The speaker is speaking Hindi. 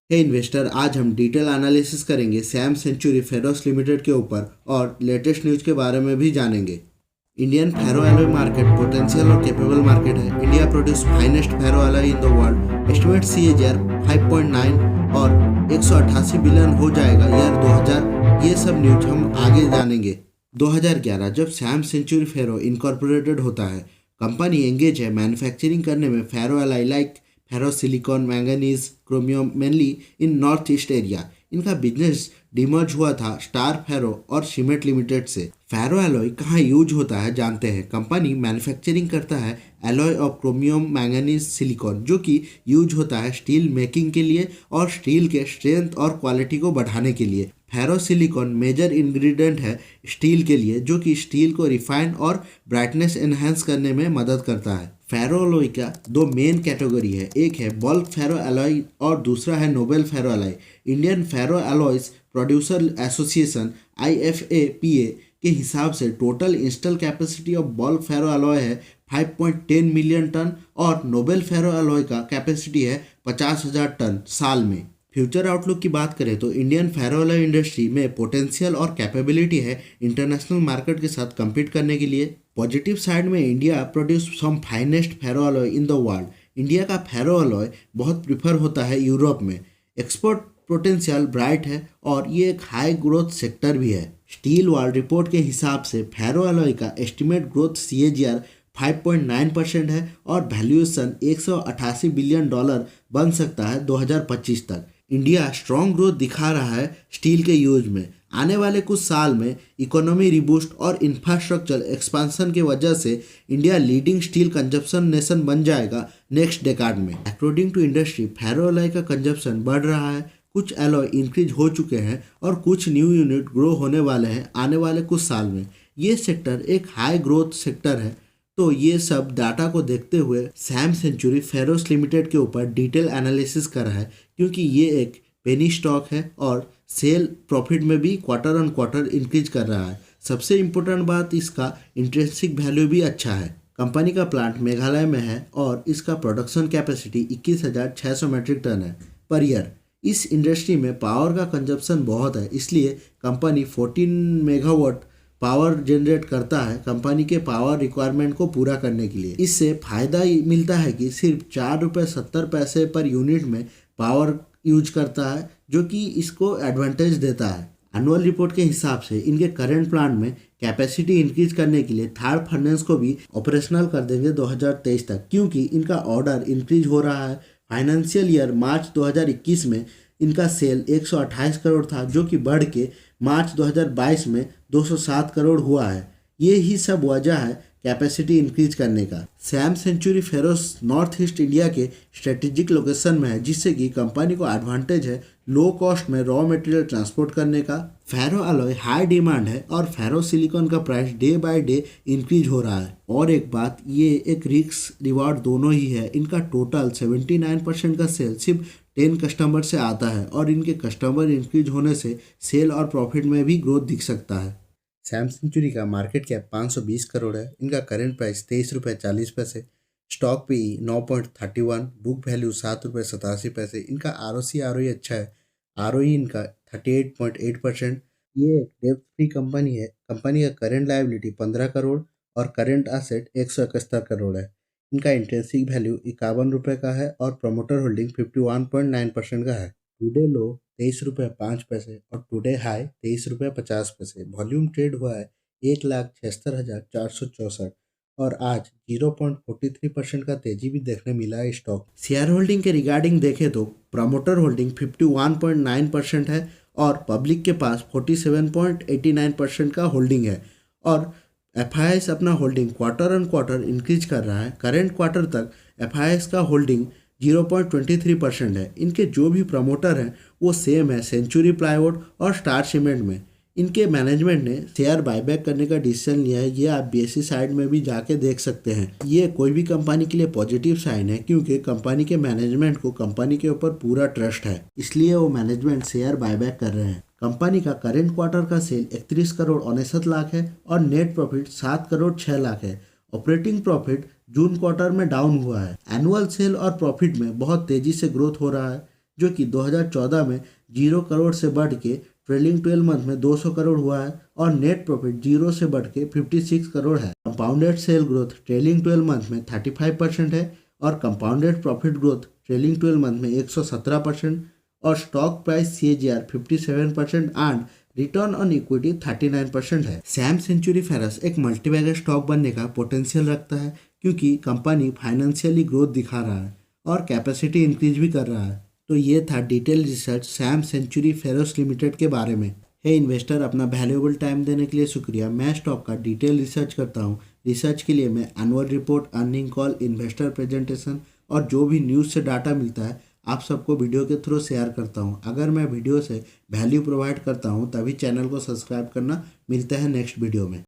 हे इन्वेस्टर, आज हम डिटेल एनालिसिस करेंगे सैम सेंचुरी फेरोस लिमिटेड के ऊपर और लेटेस्ट न्यूज़ के बारे में भी जानेंगे। Indian ferro alloy market potential और कैपेबल मार्केट है। India produce finest ferro alloy in the world. Estimate CAGR 5.9 और 188 बिलियन हो जाएगा ईयर 2000। ये सब न्यूज हम आगे जानेंगे। 2011 जब सैम सेंचुरी फेरो इनकॉर्पोरेटेड होता है, कंपनी एंगेज है मैन्युफैक्चरिंग करने में ferro alloy like ferro silicon manganese chromium mainly in north east area. इनका बिजनेस डिमर्ज हुआ था स्टार फेरो और सीमेंट लिमिटेड से। फेरो एलॉय कहाँ यूज होता है जानते हैं। कंपनी मैन्युफैक्चरिंग करता है alloy of chromium manganese silicon, जो कि यूज होता है स्टील मेकिंग के लिए और स्टील के स्ट्रेंथ और क्वालिटी को बढ़ाने के लिए। फेरो सिलिकॉन मेजर इंग्रेडिएंट है स्टील के लिए, जो कि स्टील को रिफाइन और ब्राइटनेस एनहांस करने में मदद करता है। फेरो एलॉय का दो मेन कैटेगरी है, एक है बल्क फेरो एलॉय और दूसरा है noble ferro alloy. Indian ferro alloys producer association IFAPA के हिसाब से total install capacity of bulk ferro alloy है 5.10 मिलियन टन और नोबल फेरो एलॉय का कैपेसिटी है 50,000 टन साल में। फ्यूचर आउटलुक की बात करें तो इंडियन फेरो एलॉय इंडस्ट्री में पोटेंशियल और कैपेबिलिटी है इंटरनेशनल मार्केट के साथ compete करने के लिए। पॉजिटिव साइड में India produce some finest ferro alloy in the world. India का फेरो एलॉय बहुत प्रिफर होता है यूरोप में। एक्सपोर्ट पोटेंशियल ब्राइट है और ये एक हाई ग्रोथ सेक्टर भी है। स्टील वर्ल्ड रिपोर्ट के हिसाब से फेरो एलॉय का एस्टिमेट ग्रोथ CAGR 5.9% है और वैल्यूएशन $188 बिलियन बन सकता है 2025 तक। इंडिया स्ट्रॉन्ग ग्रोथ दिखा रहा है स्टील के यूज में। आने वाले कुछ साल में इकोनॉमी रिबूस्ट और इंफ्रास्ट्रक्चर एक्सपांसन के वजह से India leading steel consumption nation बन जाएगा नेक्स्ट डेकाड में। According to industry ferro alloy का कंजप्शन बढ़ रहा है। कुछ एलॉय इंक्रीज हो चुके हैं और कुछ न्यू यूनिट ग्रो होने वाले हैं आने वाले कुछ साल में। ये सेक्टर एक हाई ग्रोथ सेक्टर है। तो ये सब डाटा को देखते हुए सैम सेंचुरी फेरोस लिमिटेड के ऊपर डिटेल एनालिसिस करा है, क्योंकि ये एक पेनी स्टॉक है और सेल प्रॉफिट में भी क्वार्टर ऑन क्वार्टर इंक्रीज कर रहा है। सबसे इम्पोर्टेंट बात, इसका इंट्रिंसिक वैल्यू भी अच्छा है। कंपनी का प्लांट मेघालय में है और इसका प्रोडक्शन कैपेसिटी 21,600 मेट्रिक टन है पर ईयर। इस इंडस्ट्री में पावर का कंजप्शन बहुत है, इसलिए कंपनी 14 मेगावाट पावर जनरेट करता है कंपनी के पावर रिक्वायरमेंट को पूरा करने के लिए। इससे फ़ायदा मिलता है कि सिर्फ ₹4.70 पर यूनिट में पावर यूज करता है, जो कि इसको एडवांटेज देता है। एनुअल रिपोर्ट के हिसाब से इनके करंट प्लांट में कैपेसिटी इंक्रीज करने के लिए थर्ड फर्नेस को भी ऑपरेशनल कर देंगे 2023 तक, क्योंकि इनका ऑर्डर इंक्रीज हो रहा है। फाइनेंशियल ईयर मार्च 2021 में इनका सेल 128 करोड़ था, जो कि बढ़ के मार्च 2022 में 207 करोड़ हुआ है। ये ही सब वजह है कैपेसिटी इंक्रीज करने का। Sam Century Ferrous north east India के स्ट्रेटेजिक लोकेशन में है, जिससे कि कंपनी को एडवांटेज है लो कॉस्ट में रॉ मटेरियल ट्रांसपोर्ट करने का। फेरो एलॉय हाई डिमांड है और फेरो सिलिकॉन का price day by day increase हो रहा है। और एक बात, ये एक रिस्क रिवार्ड दोनों ही है। इनका टोटल 79% का सेल सिर्फ 10 कस्टमर से आता है और इनके कस्टमर इंक्रीज होने से सेल और प्रॉफिट में भी ग्रोथ दिख सकता है। सैम सेंचुरी का मार्केट कैप 520 करोड़ है। इनका करंट प्राइस ₹23.40। स्टॉक पे 9.31, बुक वैल्यू ₹7.87। इनका ROC ROE अच्छा है। ROE इनका 38.8%। ये एक डेब्ट फ्री कंपनी है। कंपनी का करंट लायबिलिटी 15 करोड़ और करंट एसेट 171 करोड़ है। इनका इंट्रिंसिक वैल्यू ₹51 का है और प्रमोटर होल्डिंग 51.9% का है। टुडे लो ₹23.05 और टुडे हाई ₹23.50। वॉल्यूम ट्रेड हुआ है 1,76,464 और आज 0.43% का तेजी भी देखने मिला है स्टॉक। शेयर होल्डिंग के रिगार्डिंग देखें तो प्रमोटर होल्डिंग 51.9% है और पब्लिक के पास 47.89% का होल्डिंग है। और FIS अपना holding quarter on quarter increase कर रहा है। करेंट क्वार्टर तक FIS का होल्डिंग 0.23% है। इनके जो भी प्रमोटर हैं वो सेम है सेंचुरी प्लाईवुड और स्टार सीमेंट में। इनके मैनेजमेंट ने शेयर बायबैक करने का डिसीजन लिया है। ये आप BSE साइड में भी जाके देख सकते हैं। ये कोई भी कंपनी के लिए पॉजिटिव साइन है, क्योंकि कंपनी के मैनेजमेंट को कंपनी के ऊपर पूरा ट्रस्ट है, इसलिए वो मैनेजमेंट शेयर बायबैक कर रहे हैं। कंपनी का करेंट क्वार्टर का सेल 31 करोड़ 69 लाख है और नेट प्रॉफिट 7 करोड़ 6 लाख है। ऑपरेटिंग प्रॉफिट जून क्वार्टर में डाउन हुआ है। एनुअल सेल और प्रॉफिट में बहुत तेजी से ग्रोथ हो रहा है। जो कि 2014 में 0 करोड़ से बढ़ के ट्रेलिंग 12 मंथ में 200 करोड़ हुआ है और नेट प्रॉफिट 0 से बढ़ के 56 करोड़ है। Compounded sale growth trailing 12 month में 35% है और compounded profit growth trailing 12 month में 117% और stock price CAGR 57% and return on equity 39% है। सैम सेंचुरी फेरस एक मल्टीबैगर स्टॉक बनने का पोटेंशियल रखता है क्योंकि कंपनी फाइनेंशियली ग्रोथ दिखा रहा है और कैपेसिटी इंक्रीज भी कर रहा है। तो ये था detail research Sam Century Ferrous limited के बारे में। हे इन्वेस्टर, अपना वैल्यूएबल टाइम देने के लिए शुक्रिया। मैं स्टॉक का डिटेल रिसर्च करता हूँ। रिसर्च के लिए मैं annual report, earning call, investor presentation और जो भी न्यूज़ से डाटा मिलता है आप सबको वीडियो के थ्रू शेयर करता हूँ। अगर मैं वीडियो से वैल्यू प्रोवाइड करता हूँ तभी चैनल को सब्सक्राइब करना। मिलते हैं नेक्स्ट वीडियो में।